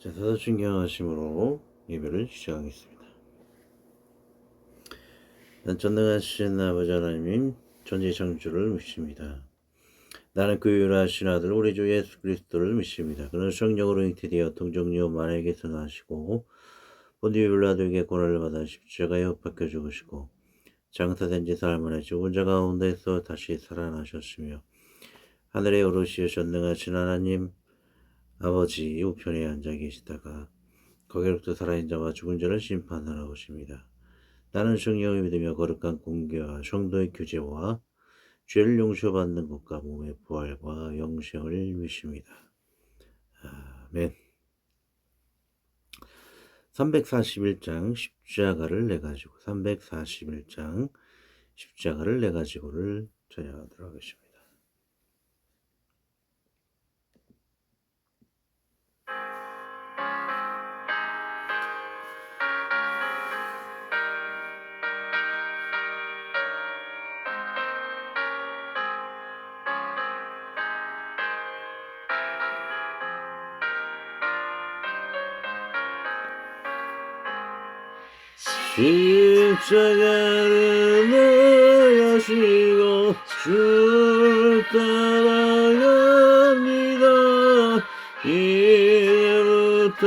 자, 사도신경하심으로 예배를 시작하겠습니다. 전능하신 아버지 하나님, 전지 창조를 믿습니다. 나는 그 유일하신 아들 우리 주 예수 그리스도를 믿습니다. 그는 성령으로 잉태되어 동정녀 마리아에게서 나시고 본디오 빌라도에게 고난을 받아 십자가에 못 박혀 죽으시고 장사된 지 사흘 만에 죽은 자 가운데서 다시 살아나셨으며 하늘에 오르시어 전능하신 하나님 아버지 우편에 앉아 계시다가 거기로부터 살아있는 자와 죽은 자를 심판하러 오십니다. 나는 성령을 믿으며 거룩한 공교와 성도의 교제와 죄를 용서받는 것과 몸의 부활과 영생을 믿습니다. 아멘. 341장 십자가를 내가지고 341장 십자가를 내가지고를 전해하도록 하겠습니다. 십자가를 내가시고 주를 따라갑니다. 이제부터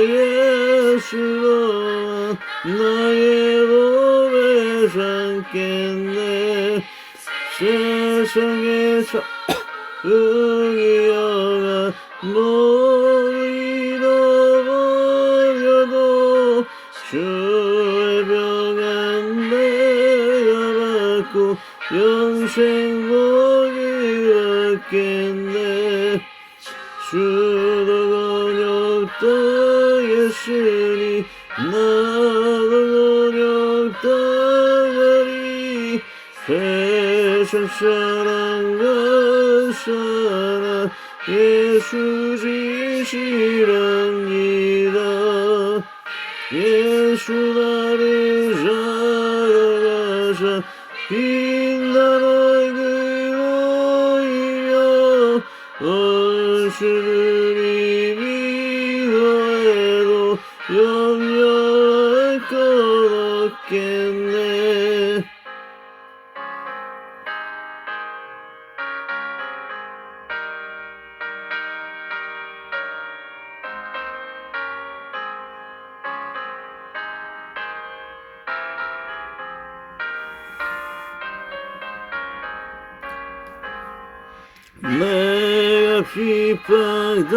예수로 나의 몸에 삼겠네. 세상에서 의여가 모두 잃어버려도 주의 병은 내가 받고 영생 복을 얻겠네. 주도 곤욕 당했으니 나도 곤욕 당하리. 세상 사랑과 사랑 예수 지시랍니다. 예수 나를 사랑하사 빛난 얼굴 보이며 원수들이 미워해도 염려할 것 없겠네. 내가 핍박당할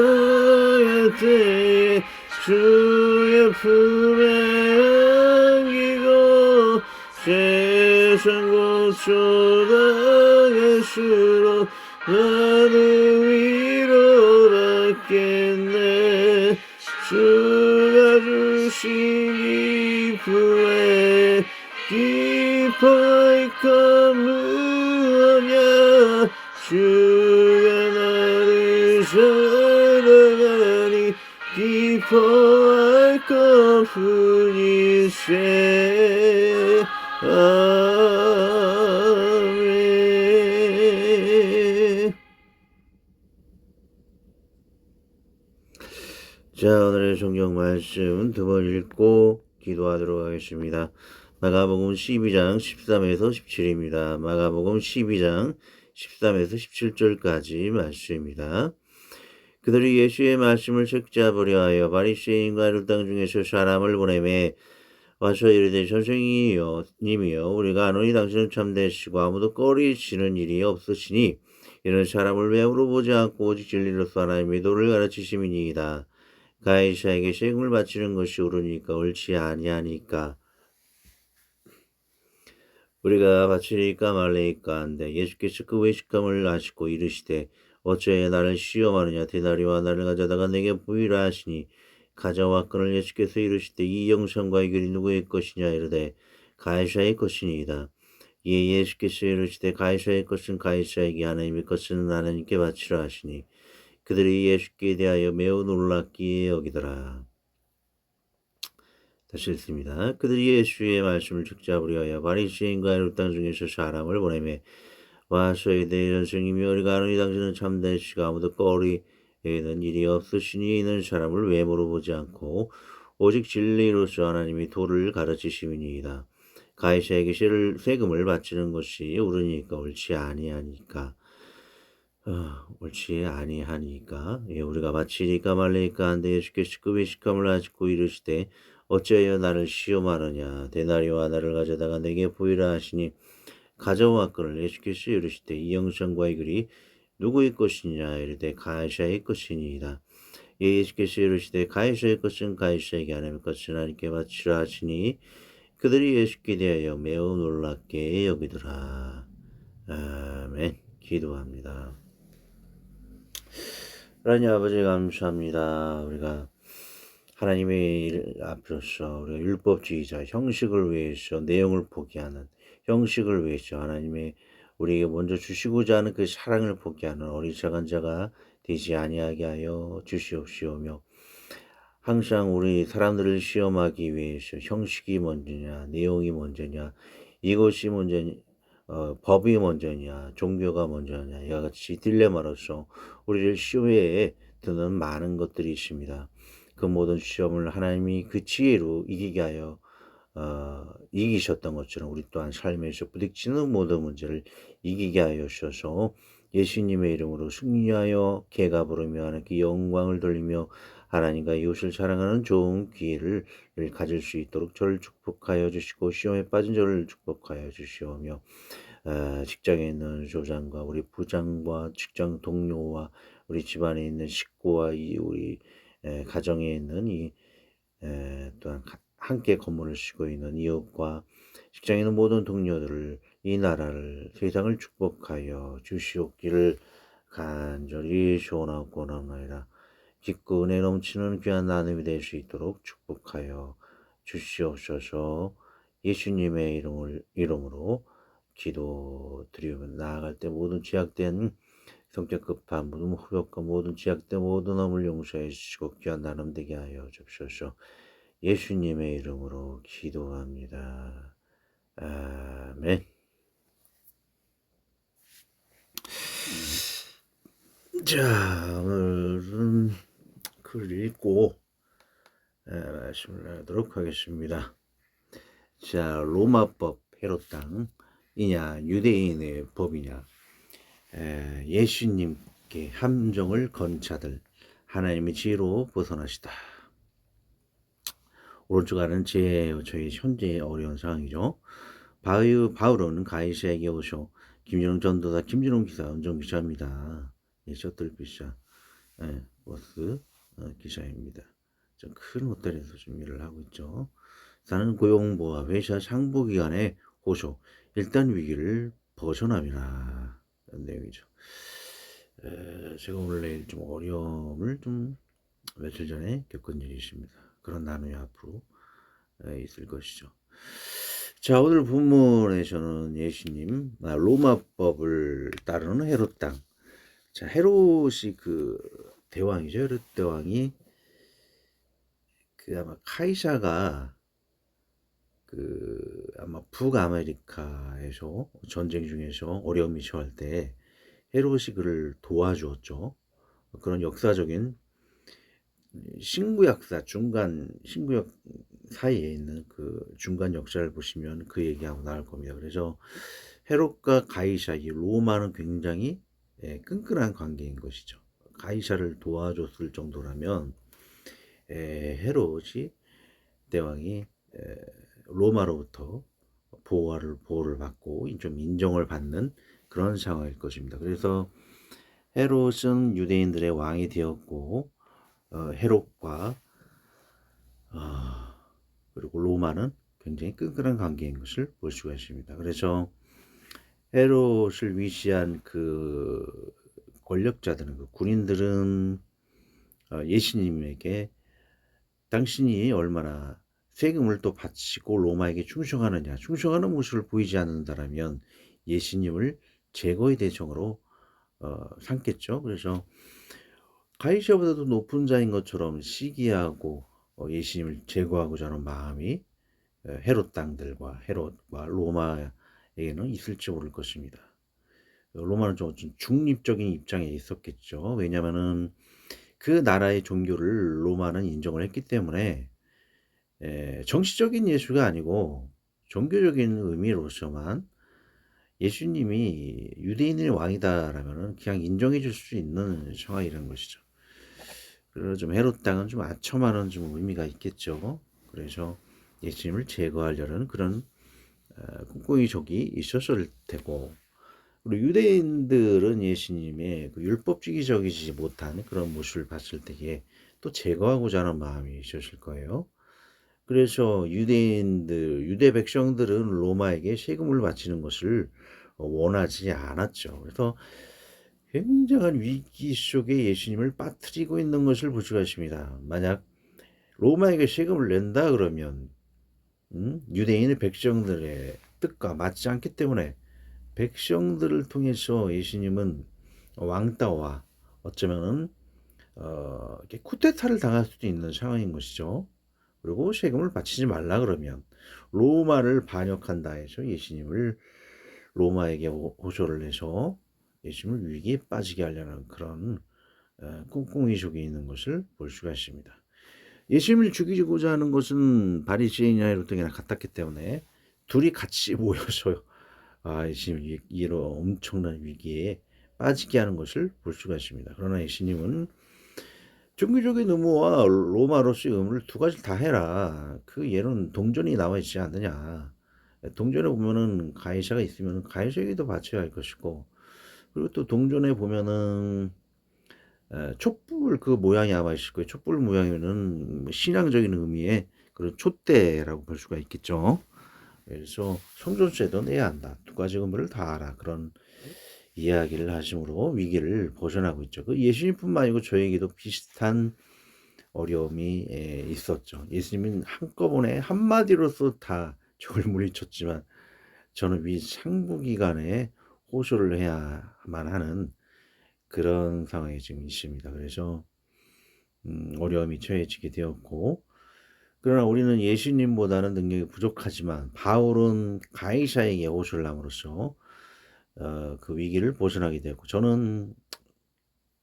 때에 주의 품에 안기고 세상 고초당할수록 나는 위로를 받겠네. 주가 주신 기쁨에 기뻐할까 무하냐. 주가 나를 사랑하니 기뻐할 것뿐이세. 아멘. 자, 오늘의 성경 말씀 두 번 읽고 기도하도록 하겠습니다. 마가복음 12장 13에서 17입니다. 마가복음 12장 13에서 17절까지 말씀입니다. 그들이 예수의 말씀을 책잡으려 하여 바리새인과 헤롯 땅 중에서 사람을 보내매 와서 이르되 선생님이여 님이여 우리가 아노니 당신은 참되시고 아무도 꺼리시는 일이 없으시니 이런 사람을 왜 물어보지 않고 오직 진리로서 하나님의 도를 가르치심이니이다. 가이사에게 세금을 바치는 것이 옳으니까 옳지 아니하니까 우리가 바치리까 말리까 한데 예수께서 그 외식감을 아시고 이르시되 어찌하여 나를 시험하느냐. 대다리와 나를 가져다가 내게 보이라 하시니 가져왔거늘 예수께서 이르시되 이 영상과 이 글이 누구의 것이냐. 이르되 가이사의 것이니이다. 이에 예수께서 이르시되 가이사의 것은 가이사에게 하나님의 것은 하나님께 바치라 하시니 그들이 예수께 대하여 매우 놀랍게 여기더라. 다시 읽습니다. 그들이 예수의 말씀을 책잡으려 하여 바리새인과 헤롯 땅 중에서 사람을 보내매 와서 이르되 선생님이 우리가 아노니 당신은 참되시고 아무도 꺼리시는 여기는 일이 없으시니 이는 사람을 외모로 보지 않고 오직 진리로서 하나님이 도를 가르치심이니이다. 가이사에게 세금을 바치는 것이 옳으니까 옳지 아니하니까 옳지 아니하니까 우리가 바치리까 말리까 한데 예수께서 그 외식함을 아직고 이르시되 어찌하여 나를 시험하느냐 데나리와 나를 가져다가 내게 보이라 하시니 가져왔거늘 예수께서 이르시되 이 영상과 이 글이 누구의 것이냐 이르되 가이사의 것이니이다. 예수께서 이르시되 가이사의 것은 가이사에게 하나님의 것은 하나님께 바치라 하시니 그들이 예수께 대하여 매우 놀랍게 여기더라. 아멘. 기도합니다. 하나님 아버지 감사합니다. 우리가 하나님의 일 앞에서 우리가 율법주의자 형식을 위해서 내용을 포기하는 형식을 위해서 하나님의 우리에게 먼저 주시고자 하는 그 사랑을 포기하는 어리석은 자가 되지 아니하게 하여 주시옵시오며 항상 우리 사람들을 시험하기 위해서 형식이 먼저냐 내용이 먼저냐 이것이 먼저냐 법이 먼저냐 종교가 먼저냐 이와 같이 딜레마로서 우리를 시험에 드는 많은 것들이 있습니다. 그 모든 시험을 하나님이 그 지혜로 이기게 하여 이기셨던 것처럼 우리 또한 삶에서 부딪히는 모든 문제를 이기게 하여 주셔서 예수님의 이름으로 승리하여 개가 부르며 하나님께 영광을 돌리며 하나님과 이웃을 사랑하는 좋은 기회를 가질 수 있도록 저를 축복하여 주시고 시험에 빠진 저를 축복하여 주시오며 직장에 있는 조장과 우리 부장과 직장 동료와 우리 집안에 있는 식구와 우리 가정에 있는 또한 함께 건물을 쉬고 있는 이웃과 직장에 있는 모든 동료들을 이 나라를 세상을 축복하여 주시옵기를 간절히 소원하고 원하나이다. 깊고 은혜 넘치는 귀한 나눔이 될 수 있도록 축복하여 주시옵소서. 예수님의 이름으로 기도드리며 나아갈 때 모든 죄악된 성격 급한 모든 후욕과 모든 죄악된 모든 허물 용서해 주시고 귀한 나눔 되게 하여 주옵소서. 예수님의 이름으로 기도합니다. 아멘. 자, 오늘은 글을 읽고 말씀을 하도록 하겠습니다. 자, 로마법 헤롯 땅이냐 유대인의 법이냐 예수님께 함정을 건 자들 하나님의 지혜로 벗어나시다. 오른쪽 아래는 저희 현재의 어려운 상황이죠. 바울은 가이사에게 오셔 김준홍 전도사 김준홍 기사 은정 기자입니다. 셔틀피샤 버스 기사입니다. 큰 호텔에서 좀 일을 하고 있죠. 나는 고용보와 회사 상부기관의 호소 일단 위기를 벗어남이라 이런 내용이죠. 제가 오늘 내일 좀 어려움을 좀 며칠 전에 겪은 일이 있습니다. 그런 나눔이 앞으로 있을 것이죠. 자, 오늘 본문에서는 예수님 로마법을 따르는 헤롯 땅. 자, 헤롯이 그 대왕이죠. 헤롯 대왕이 그 아마 카이사가 그 아마 북아메리카에서 전쟁 중에서 어려움이 처할 때 헤롯이 그를 도와주었죠. 그런 역사적인 신구역사 신구역 사이에 있는 그 중간 역사를 보시면 그 얘기하고 나올 겁니다. 그래서 헤롯과 가이사 이 로마는 굉장히 끈끈한 관계인 것이죠. 가이사를 도와줬을 정도라면 헤롯이 대왕이 로마로부터 보호를 받고 좀 인정을 받는 그런 상황일 것입니다. 그래서 헤롯은 유대인들의 왕이 되었고 헤롯과 그리고 로마는 굉장히 끈끈한 관계인 것을 볼 수가 있습니다. 그래서 헤롯을 위시한 그 권력자들은 그 군인들은 예수님에게 당신이 얼마나 세금을 또 바치고 로마에게 충성하느냐 충성하는 모습을 보이지 않는다라면 예수님을 제거의 대상으로 삼겠죠. 그래서 가이사보다도 높은 자인 것처럼 시기하고 예수님을 제거하고자 하는 마음이 헤롯 땅들과 헤롯과 로마에게는 있을지 모를 것입니다. 로마는 좀 중립적인 입장에 있었겠죠. 왜냐하면은 그 나라의 종교를 로마는 인정을 했기 때문에 정치적인 예수가 아니고 종교적인 의미로서만 예수님이 유대인의 왕이다라면은 그냥 인정해 줄 수 있는 상황이라는 것이죠. 그래서 좀 헤롯 당은 좀 아첨하는 좀 의미가 있겠죠. 그래서 예수님을 제거하려는 그런 꿍꿍이족이 있었을 테고, 그리고 유대인들은 예수님의 그 율법주의적이지 못한 그런 모습을 봤을 때에 또 제거하고자 하는 마음이 있었을 거예요. 그래서 유대 백성들은 로마에게 세금을 바치는 것을 원하지 않았죠. 그래서 굉장한 위기 속에 예수님을 빠뜨리고 있는 것을 볼 수가 있습니다. 만약 로마에게 세금을 낸다 그러면 유대인의 백성들의 뜻과 맞지 않기 때문에 백성들을 통해서 예수님은 왕따와 어쩌면은 이렇게 쿠데타를 당할 수도 있는 상황인 것이죠. 그리고 세금을 바치지 말라 그러면 로마를 반역한다 해서 예수님을 로마에게 호소를 해서 예수님을 위기에 빠지게 하려는 그런 꿍꿍이 속에 있는 것을 볼 수가 있습니다. 예수님을 죽이고자 하는 것은 바리새인이나 헤롯 등이나 같았기 때문에 둘이 같이 모여서 예수님을 이로 엄청난 위기에 빠지게 하는 것을 볼 수가 있습니다. 그러나 예수님은 종교적인 의무와 로마로서의 의무를 두 가지를 다 해라. 그 예는 동전이 나와 있지 않느냐. 동전에 보면은 가이사가 있으면 가이사에게도 바쳐야 할 것이고, 그리고 또 동전에 보면은 촛불 그 모양이 아마 있을 거예요. 촛불 모양이면은 뭐 신앙적인 의미의 그런 촛대라고 볼 수가 있겠죠. 그래서 성전세도 내야 한다. 두 가지 의무를 다 하라. 그런 이야기를 하심으로 위기를 벗어나고 있죠. 그 예수님뿐만 아니고 저에게도 비슷한 어려움이 있었죠. 예수님은 한꺼번에 한마디로서 다 적을 물리쳤지만 저는 위 상부기간에 호소를 해야만 하는 그런 상황에 지금 있습니다. 그래서 어려움이 처해지게 되었고, 그러나 우리는 예수님보다는 능력이 부족하지만 바울은 가이사에게 호소를 함으로써 그 위기를 벗어나게 되었고, 저는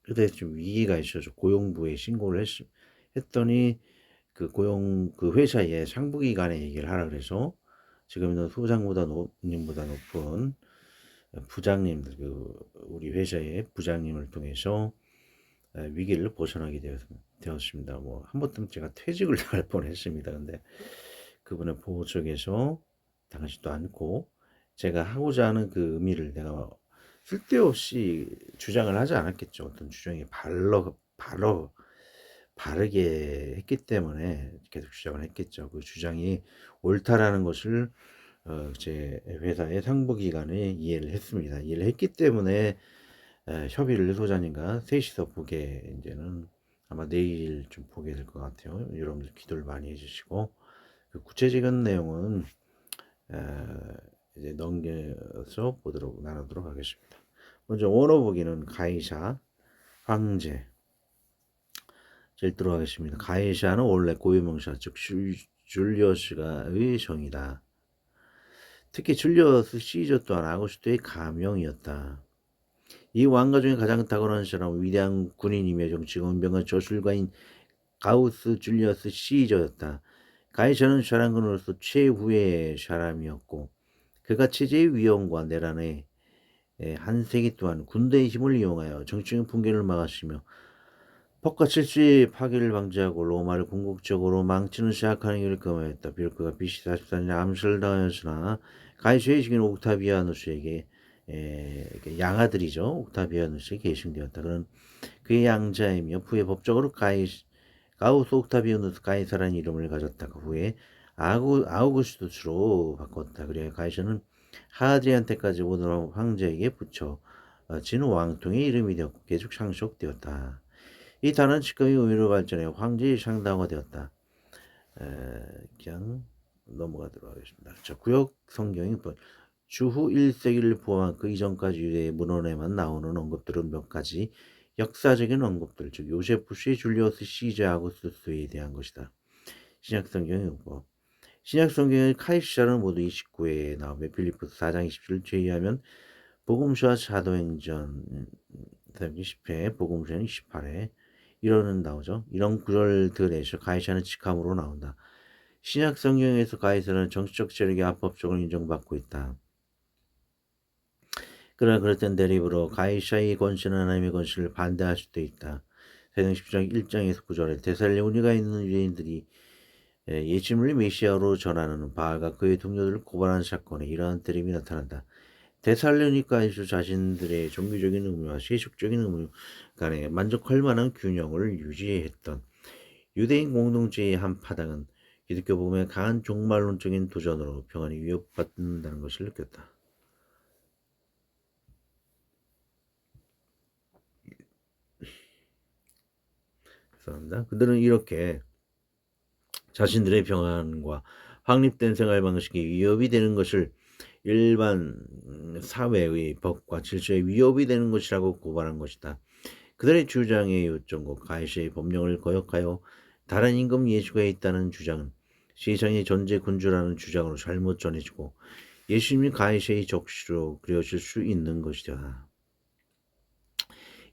그때 좀 위기가 있어서 고용부에 신고를 했더니 그 회사에 상부기관에 얘기를 하라 그래서 지금은 소장보다 님보다 높은 부장님들, 우리 회사의 부장님을 통해서 위기를 벗어나게 되었습니다. 뭐 한 번쯤 제가 퇴직을 당할 뻔했습니다. 근데 그분의 보호 속에서 당하지도 않고 제가 하고자 하는 그 의미를 내가 쓸데없이 주장을 하지 않았겠죠. 어떤 주장이 바르게 했기 때문에 계속 주장을 했겠죠. 그 주장이 옳다라는 것을 제 회사의 상부기관에 이해를 했습니다. 이해를 했기 때문에 협의를 소장님과 셋이서 보게 이제는 아마 내일 좀 보게 될 것 같아요. 여러분들 기도를 많이 해주시고 그 구체적인 내용은 이제 넘겨서 나누도록 하겠습니다. 먼저 원어 보기는 가이사, 황제 읽도록 하겠습니다. 가이사는 원래 고유명사 즉 줄리어스가의 성이다. 특히 줄리어스 시저 또한 아구스토의 가명이었다. 이 왕가 중에 가장 탁월한 사람은 위대한 군인이며 정치가 운명한 저술가인 가우스 줄리어스 시저였다. 가이사는 샤랑군으로서 최후의 사람이었고 그가 체제의 위험과 내란의 한 세기 동안 군대의 힘을 이용하여 정치적 붕괴를 막았으며 법과 질서의 파괴를 방지하고 로마를 궁극적으로 망치는 시작하는 일을 금하였다. 비록 그가 BC 44년에 암살을 당하였으나 가이사의 증인 옥타비아누스에게 양아들이죠. 옥타비아누스에게 계승되었다. 그는 그의 양자이며 후에 법적으로 가우스 옥타비아누스 가이사라는 이름을 가졌다. 그 후에 아우구스투스로 바꿨다. 그래야 가이사는 하드리안테까지 오는 황제에게 붙여진 왕통의 이름이 되었고 계속 상속되었다. 이 단어는 직감이 의미로 발전해 황제의 상당화가 되었다. 그냥 넘어가도록 하겠습니다. 자, 구역 성경이 주후 1세기를 포함한 그 이전까지 유대의 문헌에만 나오는 언급들은 몇 가지 역사적인 언급들, 즉 요세푸스의 줄리어스 시저 아구스투스에 대한 것이다. 신약성경의 신약성경의 카이사는 모두 29회에 나오며 빌립보스 4장 27을 제외하면 복음서와 사도행전 10회, 복음서는 28회 이러는 나오죠. 이런 구절들에서 가이사는 직함으로 나온다. 신약 성경에서 가이사는 정치적 세력이 합법적으로 인정받고 있다. 그러나 그럴 땐 대립으로 가이사의 권세는 하나님의 권세를 반대할 수도 있다. 사도행 10장 1장에서 9절에 데살로니가에 있는 유대인들이 예수님을 메시아로 전하는 바알과 그의 동료들을 고발한 사건에 이러한 대립이 나타난다. 데살로니가에서 자신들의 종교적인 의무와 세속적인 의무 간에 만족할 만한 균형을 유지했던 유대인 공동체의 한 파당은 기독교 복음의 강한 종말론적인 도전으로 평안이 위협받는다는 것을 느꼈다. 죄송합니다. 그들은 이렇게 자신들의 평안과 확립된 생활 방식이 위협이 되는 것을 일반 사회의 법과 질서에 위협이 되는 것이라고 고발한 것이다. 그들의 주장의 요점과 가이사의 법령을 거역하여 다른 임금 예수가 있다는 주장은 세상의 전제 군주라는 주장으로 잘못 전해지고 예수님이 가이사의 적시로 그려질 수 있는 것이다.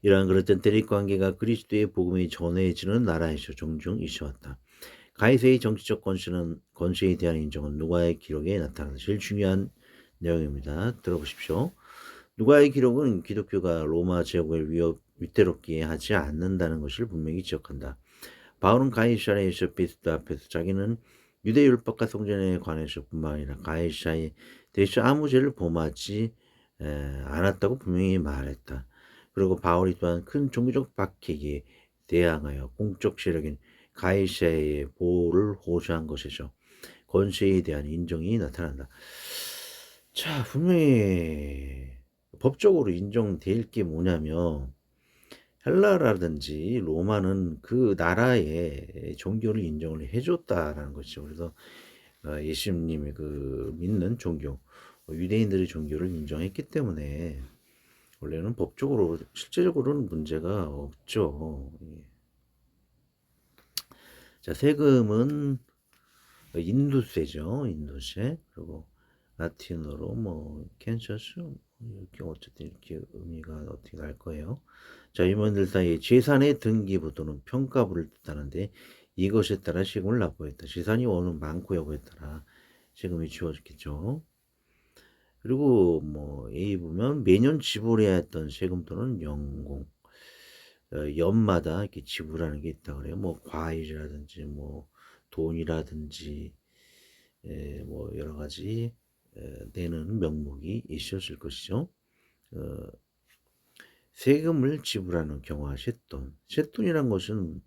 이러한 그릇된 대립관계가 그리스도의 복음이 전해지는 나라에서 종종 있어왔다. 가이사의 정치적 권세에 대한 인정은 누가의 기록에 나타나는 제일 중요한 내용입니다. 들어보십시오. 누가의 기록은 기독교가 로마 제국을 위태롭게 하지 않는다는 것을 분명히 지적한다. 바울은 가이사랴에서 베스트 앞에서 자기는 유대 율법과 성전에 관해서 뿐만 아니라 가이사에 대해서 아무 죄를 범하지 않았다고 분명히 말했다. 그리고 바울이 또한 큰 종교적 박해에 대항하여 공적 세력인 가이사의 보호를 호소한 것에서 권세에 대한 인정이 나타난다. 자, 분명히 법적으로 인정될 게 뭐냐면 헬라라든지 로마는 그 나라의 종교를 인정을 해줬다라는 것이죠. 그래서 예수님이 그 믿는 종교, 유대인들의 종교를 인정했기 때문에 원래는 법적으로 실제적으로는 문제가 없죠. 예. 자, 세금은 인두세죠. 인두세. 그리고 라틴어로 뭐 캔셔스 이렇게 어쨌든 이렇게 의미가 어떻게 날 거예요. 자, 임원들 사이에 재산의 등기부도는 평가부를 뜻하는데 이것에 따라 세금을 납부했다. 재산이 어느 많고 여부에 따라 세금이 지워졌겠죠. 그리고 뭐 A 보면 매년 지불해야 했던 세금 또는 연공 연마다 이렇게 지불하는 게 있다 그래요. 뭐 과일이라든지 뭐 돈이라든지 뭐 여러 가지 내는 명목이 있었을 것이죠. 세금을 지불하는 경우와 쇳돈. 쇳돈이란 것은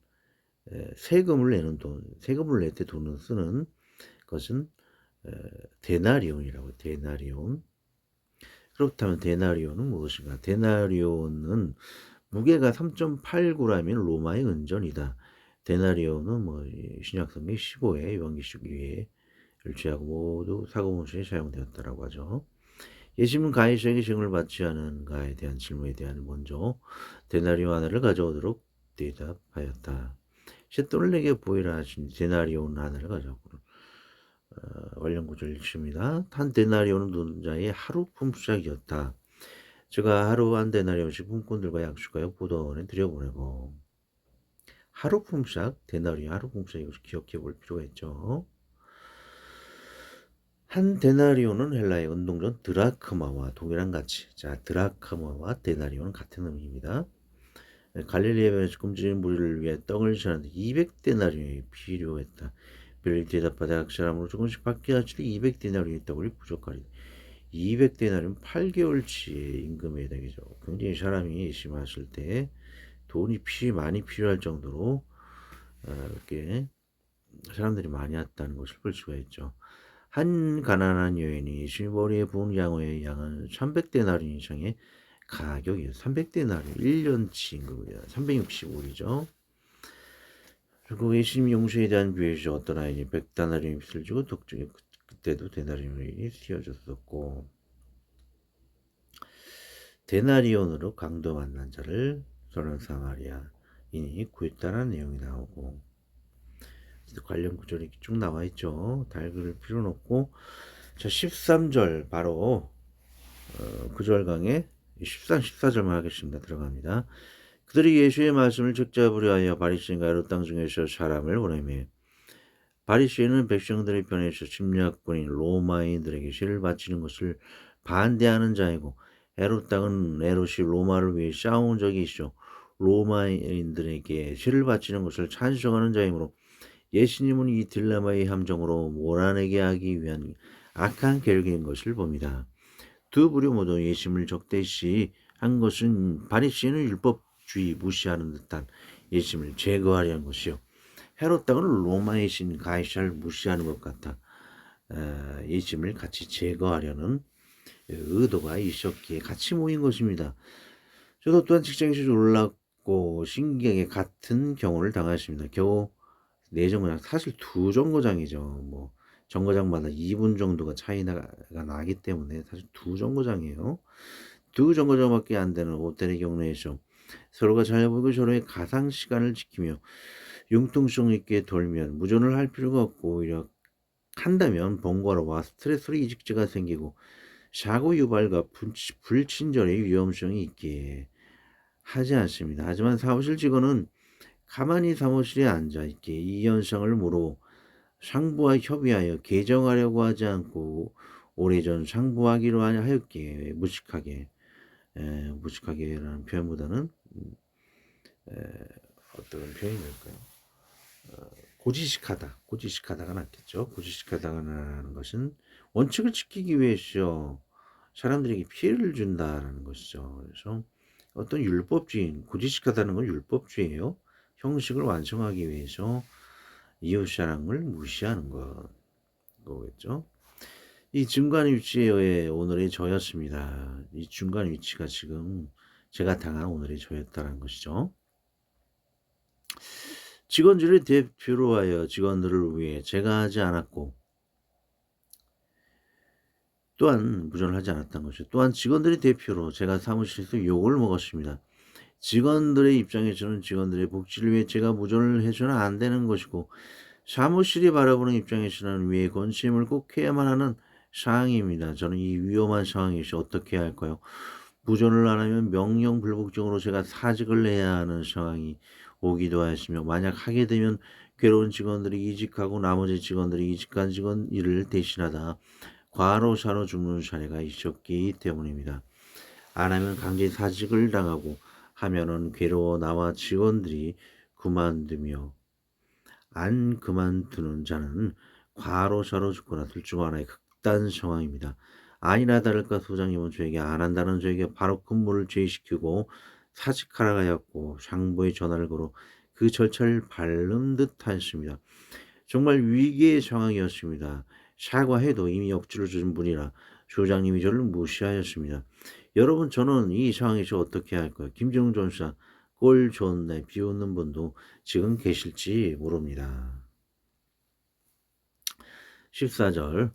세금을 내는 돈, 세금을 낼 때 돈을 쓰는 것은 데나리온이라고. 데나리온. 그렇다면 데나리온은 무엇인가? 데나리온은 무게가 3.8g인 로마의 은전이다. 데나리온은 뭐 신약성경 15회, 요한계시록 2회를 제하고 모두 사고문서에 사용되었다라고 하죠. 예수님은 가이사에게 세금을 받지 않은가에 대한 질문에 대한 먼저 데나리온 하나를 가져오도록 대답하였다. 쇳돈을 내게 보이라 하신 데나리온 하나를 가져오고 관련 구절 읽습니다. 한 데나리온은 노동자의 하루 품삯이었다. 제가 하루 한 데나리온씩 품꾼들과 약속하여 포도원에 들여보내고 하루 품삯, 데나리온 하루 품삯 이것을 기억해 볼 필요가 있죠. 한 데나리온은 헬라의 운동전 드라크마와 동일한 가치. 자, 드라크마와 데나리온은 같은 의미입니다. 갈릴리에에서 굶주린 무리를 위해 떡을 전하는데 200데나리온이 필요했다. 빌리 대답하되 각 사람으로 조금씩 받게 하시되 200데나리온의 떡을 부족하리. 200데나리온 8개월치의 임금에 해당이죠. 굉장히 사람이 열심히 하실 때 돈이 많이 필요할 정도로 이렇게 사람들이 많이 왔다는 것을 볼 수가 있죠. 한 가난한 여인이 예수님 머리에 부은 양어의 양은 300데나리온 이상의 가격이에요. 300데나리온 1년치 임금이에요. 365이죠. 그리고 예수님 용서에 대한 비유에서 어떤 아이니 100데나리온 빚을 주고 독중에 그때도 데나리온이 씌워졌었고 데나리온으로 강도 만난 자를 저런 사마리아인이 구했다는 내용이 나오고 관련 구절이 쭉 나와 있죠. 다 읽을 필요는 없고 자 13절 바로 구절강의 13, 14절만 하겠습니다. 들어갑니다. 그들이 예수의 말씀을 적잡으려 하여 바리새인과 헤롯 땅 중에서 사람을 보내매 바리새인은 백성들의 편에서 침략군인 로마인들에게 시를 바치는 것을 반대하는 자이고 헤롯 땅은 헤롯이 로마를 위해 싸운 적이 있어 로마인들에게 시를 바치는 것을 찬성하는 자이므로 예수님은 이 딜레마의 함정으로 몰아내게 하기 위한 악한 계획인 것을 봅니다. 두 부류 모두 예수님을 적대시한 것은 바리새인은 율법주의 무시하는 듯한 예수님을 제거하려는 것이요. 헤롯 땅은 로마의 신 가이사를 무시하는 것 같아 예수님을 같이 제거하려는 의도가 있었기에 같이 모인 것입니다. 저도 또한 직장에서 놀랍고 신기하게 같은 경우를 당했습니다. 겨우 4정거장, 사실 2정거장이죠. 뭐 정거장마다 2분 정도가 차이가 나기 때문에 사실 2정거장이에요. 2정거장밖에 안 되는 호텔의 경로에서 서로가 잘 보이고 서로의 가상 시간을 지키며 융통성 있게 돌면 무전을 할 필요가 없고 오히려 한다면 번거로워 스트레스로 이직제가 생기고 사고 유발과 불친절의 위험성이 있기에 하지 않습니다. 하지만 사무실 직원은 가만히 사무실에 앉아 있기에 이 현상을 모르고 상부와 협의하여 개정하려고 하지 않고 오래전 상부하기로 하였기에 무식하게라는 표현보다는 어떤 표현일까요? 고지식하다가 낫겠죠. 고지식하다는 것은 원칙을 지키기 위해서 사람들에게 피해를 준다라는 것이죠. 그래서 어떤 율법주의, 고지식하다는 건 율법주의예요. 형식을 완성하기 위해서 이웃사랑을 무시하는 거겠죠. 이 중간 위치의 오늘의 저였습니다. 이 중간 위치가 지금 제가 당한 오늘의 저였다는 것이죠. 직원들을 대표로 하여 직원들을 위해 제가 하지 않았고 또한 무전을 하지 않았던 것이죠. 또한 직원들의 대표로 제가 사무실에서 욕을 먹었습니다. 직원들의 입장에서는 직원들의 복지를 위해 제가 무전을 해서는 안 되는 것이고 사무실이 바라보는 입장에서는 위의 권심을 꼭 해야만 하는 상황입니다. 저는 이 위험한 상황에서 어떻게 해야 할까요? 무전을 안 하면 명령불복종으로 제가 사직을 해야 하는 상황이 오기도 하였으며 만약 하게 되면 괴로운 직원들이 이직하고 나머지 직원들이 이직한 직원 일을 대신하다 과로사로 죽는 사례가 있었기 때문입니다. 안 하면 강제 사직을 당하고 하면은 괴로워 나와 직원들이 그만두며 안 그만두는 자는 과로사로 죽거나 둘 중 하나의 극단 상황입니다. 아니나 다를까 소장님은 저에게 안 한다는 저에게 바로 근무를 제의시키고 사직하라 하였고 상부에 전화를 걸어 그 절차를 밟는 듯 하였습니다. 정말 위기의 상황이었습니다. 사과해도 이미 역주를 준 분이라 조장님이 저를 무시하였습니다. 여러분 저는 이 상황에서 어떻게 할까요? 김정은 전사 꼴 좋은데 비웃는 분도 지금 계실지 모릅니다. 14절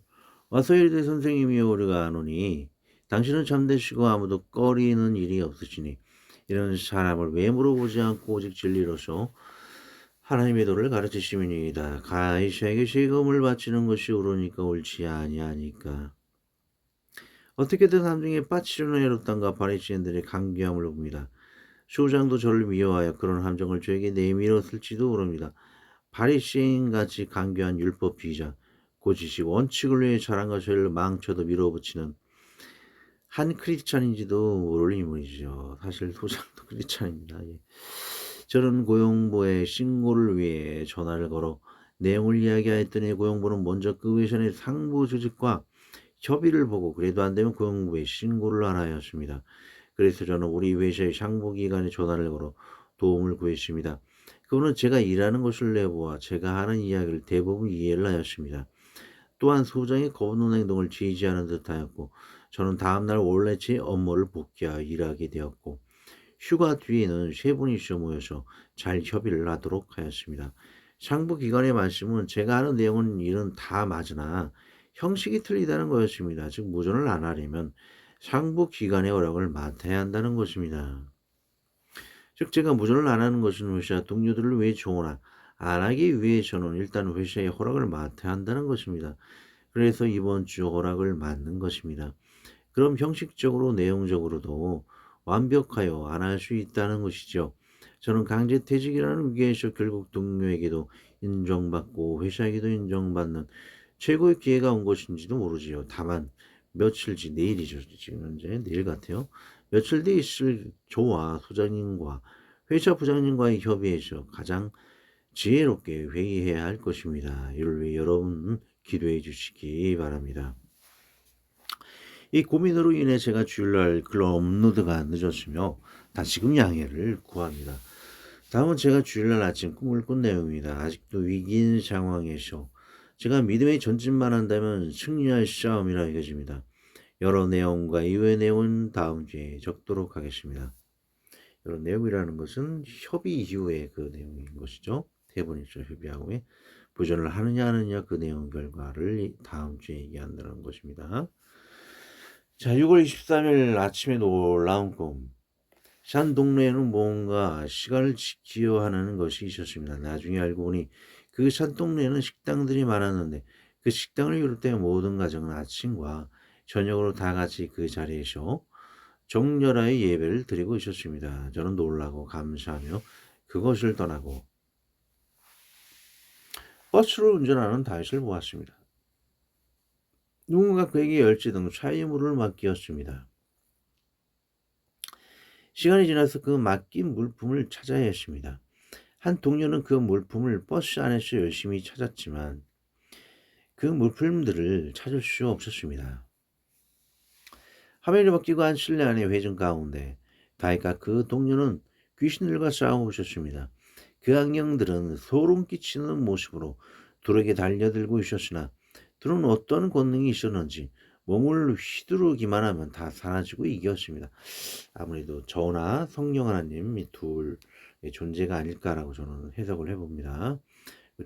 와서 이르되 선생님이 우리가 아노니 당신은 잠드시고 아무도 꺼리는 일이 없으시니 이런 사람을 왜 물어보지 않고 오직 진리로서 하나님의 도를 가르치심이니이다. 가이사에게 세금을 바치는 것이 옳으니까 옳지 아니하니까. 어떻게든 함정에 빠치려는 헤롯 땅과 바리새인들의 강교함을 봅니다. 수장도 저를 미워하여 그런 함정을 저에게 내밀었을지도 모릅니다. 바리새인같이 강교한 율법주의자, 고지식 원칙을 위해 자랑과 죄를 망쳐도 밀어붙이는 한 크리스찬인지도 모를 인물이죠. 사실 소장도 크리스찬입니다. 예. 저는 고용부에 신고를 위해 전화를 걸어 내용을 이야기하였더니 고용부는 먼저 그 회사의 상부 조직과 협의를 보고 그래도 안 되면 고용부에 신고를 하라 하였습니다. 그래서 저는 우리 회사의 상부기관에 전화를 걸어 도움을 구했습니다. 그분은 제가 일하는 것을 내보아 제가 하는 이야기를 대부분 이해를 하였습니다. 또한 소장의 거부는 행동을 지지하는 듯하였고 저는 다음날 원래 제 업무를 복귀하여 일하게 되었고 휴가 뒤에는 세 분이서 모여서 잘 협의를 하도록 하였습니다. 상부기관의 말씀은 제가 하는 내용은 일은 다 맞으나 형식이 틀리다는 거였습니다. 즉 무전을 안 하려면 상부기관의 허락을 맡아야 한다는 것입니다. 즉 제가 무전을 안 하는 것은 회사 동료들을 위해 좋으나 안 하기 위해서는 일단 회사의 허락을 맡아야 한다는 것입니다. 그래서 이번 주 허락을 맡는 것입니다. 그럼 형식적으로 내용적으로도 완벽하여 안 할 수 있다는 것이죠. 저는 강제퇴직이라는 위기에서 결국 동료에게도 인정받고 회사에게도 인정받는 최고의 기회가 온 것인지도 모르지요. 다만 며칠 뒤 내일이죠. 지금 현재 내일 같아요. 며칠 뒤 있을 저와 소장님과 회사 부장님과의 협의에서 가장 지혜롭게 회의해야 할 것입니다. 이를 위해 여러분 기도해 주시기 바랍니다. 이 고민으로 인해 제가 주일날 글 업로드가 늦었으며 다시금 양해를 구합니다. 다음은 제가 주일날 아침 꿈을 꾼 내용입니다. 아직도 위기인 상황에서 제가 믿음의 전진만 한다면 승리할 싸움이라 여겨집니다. 여러 내용과 이외의 내용은 다음 주에 적도록 하겠습니다. 여러 내용이라는 것은 협의 이후의 그 내용인 것이죠. 세 번이죠. 협의하고 부전을 하느냐 그 내용 결과를 다음 주에 얘기한다는 것입니다. 자, 6월 23일 아침에 놀라운 꿈. 산 동네에는 뭔가 시간을 지키려 하는 것이 있었습니다. 나중에 알고 보니 그 산 동네에는 식당들이 많았는데 그 식당을 비롯해 모든 가정은 아침과 저녁으로 다 같이 그 자리에서 정열하의 예배를 드리고 있었습니다. 저는 놀라고 감사하며 그것을 떠나고 버스를 운전하는 다윗을 보았습니다. 누군가 그에게 열쇠등 차이물을 맡겼습니다. 시간이 지나서 그 맡긴 물품을 찾아야 했습니다. 한 동료는 그 물품을 버스 안에서 열심히 찾았지만 그 물품들을 찾을 수 없었습니다. 화면을 벗기고 한 실내 안의 회전 가운데 다윗과 그 동료는 귀신들과 싸우고 있었습니다. 그 악령들은 소름 끼치는 모습으로 둘에게 달려들고 있었으나 둘은 어떤 권능이 있었는지 몸을 휘두르기만 하면 다 사라지고 이겼습니다. 아무래도 저나 성령 하나님 이 둘의 존재가 아닐까라고 저는 해석을 해봅니다.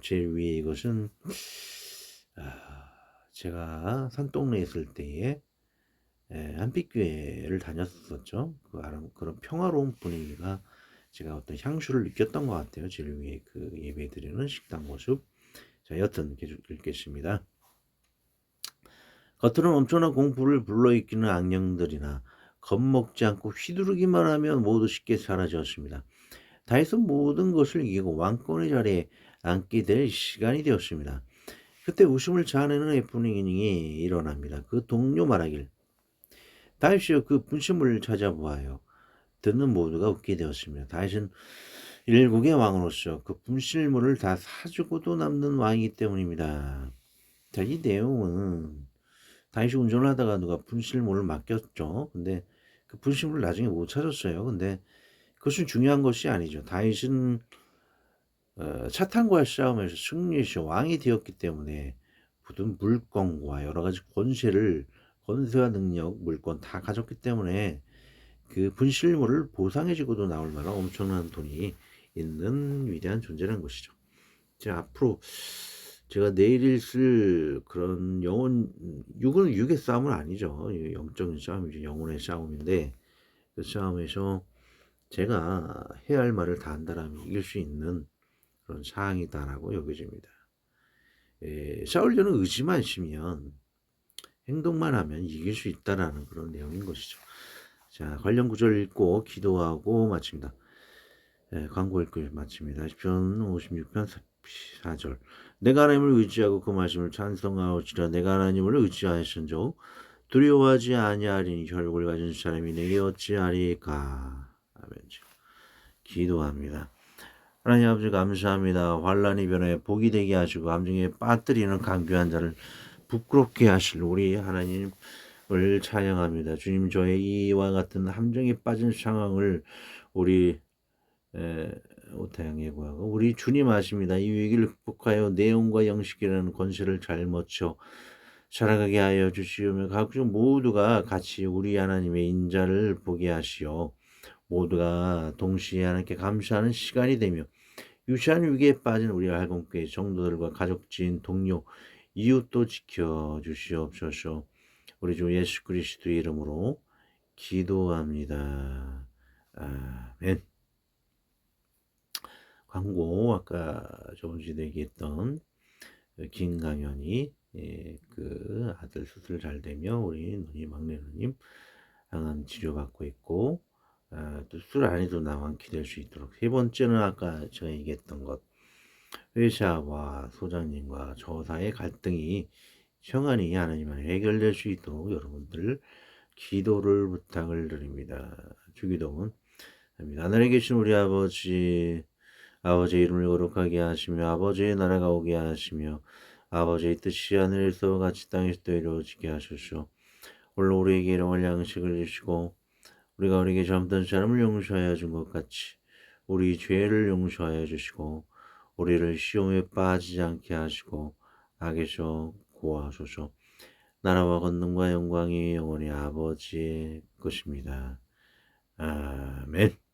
제일 위에 이것은 제가 산동네에 있을 때에 한빛교회를 다녔었죠. 그런 평화로운 분위기가 제가 어떤 향수를 느꼈던 것 같아요. 제일 위에 그 예배드리는 식당 모습. 자, 여튼 계속 읽겠습니다. 겉으로는 엄청난 공포를 불러일으키는 악령들이나 겁먹지 않고 휘두르기만 하면 모두 쉽게 사라졌습니다. 다윗은 모든 것을 이기고 왕권의 자리에 앉게 될 시간이 되었습니다. 그때 웃음을 자아내는 해프닝이 일어납니다. 그 동료 말하길 다윗이여 그 분신물을 찾아보아요. 듣는 모두가 웃게 되었습니다. 다윗은 일국의 왕으로서 그 분실물을 다 사주고도 남는 왕이기 때문입니다. 자, 이 내용은 다윗이 운전을 하다가 누가 분실물을 맡겼죠. 근데 그 분실물을 나중에 못 찾았어요. 근데 그것은 중요한 것이 아니죠. 다윗은 사탄과의 싸움에서 승리해서 왕이 되었기 때문에 모든 물건과 여러 가지 권세와 능력, 물건 다 가졌기 때문에 그 분실물을 보상해주고도 나올 만한 엄청난 돈이 있는 위대한 존재라는 것이죠. 자, 앞으로 제가 내일 있을 그런 육은 육의 싸움은 아니죠. 영적인 싸움이죠. 영혼의 싸움인데 그 싸움에서 제가 해야 할 말을 다 한다라면 이길 수 있는 그런 사항이다라고 여겨집니다. 싸우려는 의지만 있으면 행동만 하면 이길 수 있다라는 그런 내용인 것이죠. 자, 관련 구절 읽고 기도하고 마칩니다. 광고 읽고 마칩니다. 10편 56편 4절 내가 하나님을 의지하고 그 말씀을 찬송하오지라 내가 하나님을 의지하였은즉 두려워하지 아니하리니 혈육을 가진 사람이 내게 어찌하리까. 아멘. 기도합니다. 하나님 아버지 감사합니다. 환난이 변해 복이 되게 하시고 감정에 빠뜨리는 강교한 자를 부끄럽게 하실 우리 하나님을 찬양합니다. 주님 저의 이와 같은 함정에 빠진 상황을 우리 오타양 예고하고 우리 주님 아십니다. 이 위기를 극복하여 내용과 영식이라는 권세를 잘 멋져 살아가게 하여 주시오며 각종 모두가 같이 우리 하나님의 인자를 보게 하시오. 모두가 동시에 하나님께 감사하는 시간이 되며 유치한 위기에 빠진 우리 할공교회 성도들과 가족, 지인, 동료, 이웃도 지켜주시옵소서. 우리 주 예수 그리스도의 이름으로 기도합니다. 아멘. 광고 아까 조금 전에 얘기했던 긴 강연이 그 아들 수술 잘 되며 우리 누님 막내 누님 항암 치료받고 있고 또 수술 안 해도 나만키 될 수 있도록 세 번째는 아까 제가 얘기했던 것 회사와 소장님과 저 사이의 갈등이 평안히 하나님 안에 해결될 수 있도록 여러분들 기도를 부탁을 드립니다. 주기도문 합니다. 하늘에 계신 우리 아버지 아버지의 이름을 거룩하게 하시며 아버지의 나라가 오게 하시며 아버지의 뜻이 하늘에서 같이 땅에서도 이루어지게 하소서. 오늘 우리에게 일용할 양식을 주시고 우리가 우리에게 잘못한 사람을 용서하여 준 것 같이 우리 죄를 용서하여 주시고 우리를 시험에 빠지지 않게 하시고 악에서 구하소서. 나라와 권능과 영광이 영원히 아버지의 것입니다. 아멘.